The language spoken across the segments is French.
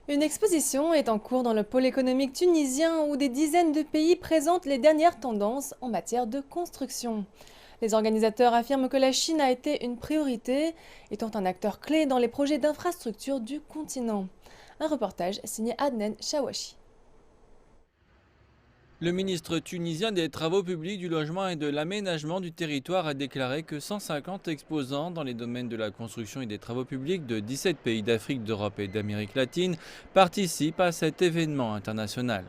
Une exposition est en cours dans le pôle économique tunisien où des dizaines de pays présentent les dernières tendances en matière de construction. Les organisateurs affirment que la Chine a été une priorité, étant un acteur clé dans les projets d'infrastructure du continent. Un reportage signé Adnen Chawashi. Le ministre tunisien des Travaux publics, du logement et de l'aménagement du territoire a déclaré que 150 exposants dans les domaines de la construction et des travaux publics de 17 pays d'Afrique, d'Europe et d'Amérique latine participent à cet événement international.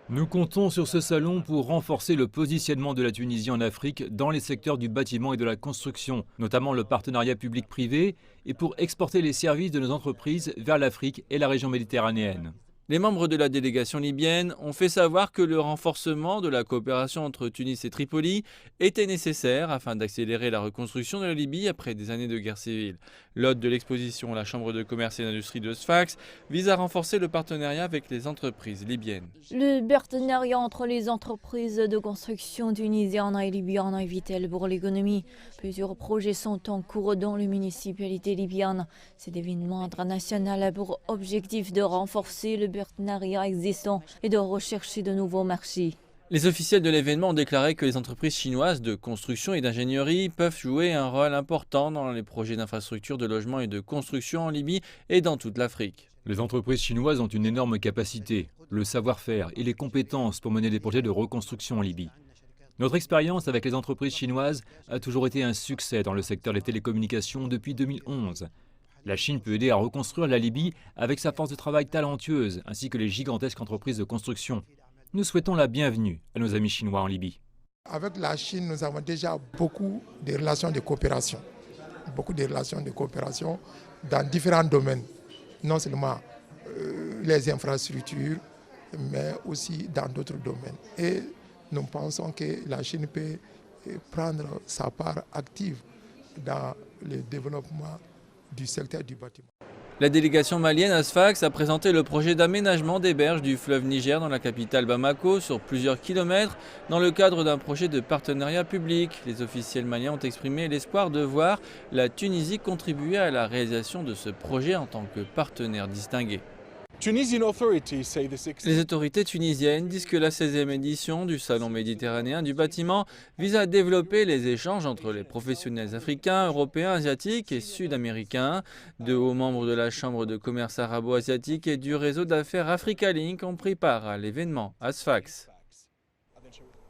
Nous comptons sur ce salon pour renforcer le positionnement de la Tunisie en Afrique dans les secteurs du bâtiment et de la construction, notamment le partenariat public-privé, et pour exporter les services de nos entreprises vers l'Afrique et la région méditerranéenne. Les membres de la délégation libyenne ont fait savoir que le renforcement de la coopération entre Tunis et Tripoli était nécessaire afin d'accélérer la reconstruction de la Libye après des années de guerre civile. L'hôte de l'exposition, la Chambre de commerce et d'industrie de Sfax, vise à renforcer le partenariat avec les entreprises libyennes. Le partenariat entre les entreprises de construction tunisiennes et libyennes est vital pour l'économie. Plusieurs projets sont en cours dans les municipalités libyennes. Cet événement international a pour objectif de renforcer le partenariat existant et de rechercher de nouveaux marchés. Les officiels de l'événement ont déclaré que les entreprises chinoises de construction et d'ingénierie peuvent jouer un rôle important dans les projets d'infrastructure, de logement et de construction en Libye et dans toute l'Afrique. Les entreprises chinoises ont une énorme capacité, le savoir-faire et les compétences pour mener des projets de reconstruction en Libye. Notre expérience avec les entreprises chinoises a toujours été un succès dans le secteur des télécommunications depuis 2011. La Chine peut aider à reconstruire la Libye avec sa force de travail talentueuse, ainsi que les gigantesques entreprises de construction. Nous souhaitons la bienvenue à nos amis chinois en Libye. Avec la Chine, nous avons déjà beaucoup de relations de coopération. Beaucoup de relations de coopération dans différents domaines. Non seulement les infrastructures, mais aussi dans d'autres domaines. Et nous pensons que la Chine peut prendre sa part active dans le développement du secteur du bâtiment. La délégation malienne à Sfax a présenté le projet d'aménagement des berges du fleuve Niger dans la capitale Bamako sur plusieurs kilomètres dans le cadre d'un projet de partenariat public. Les officiels maliens ont exprimé l'espoir de voir la Tunisie contribuer à la réalisation de ce projet en tant que partenaire distingué. Les autorités tunisiennes disent que la 16e édition du Salon méditerranéen du bâtiment vise à développer les échanges entre les professionnels africains, européens, asiatiques et sud-américains. De hauts membres de la Chambre de commerce arabo-asiatique et du réseau d'affaires Africa Link ont pris part à l'événement à Sfax.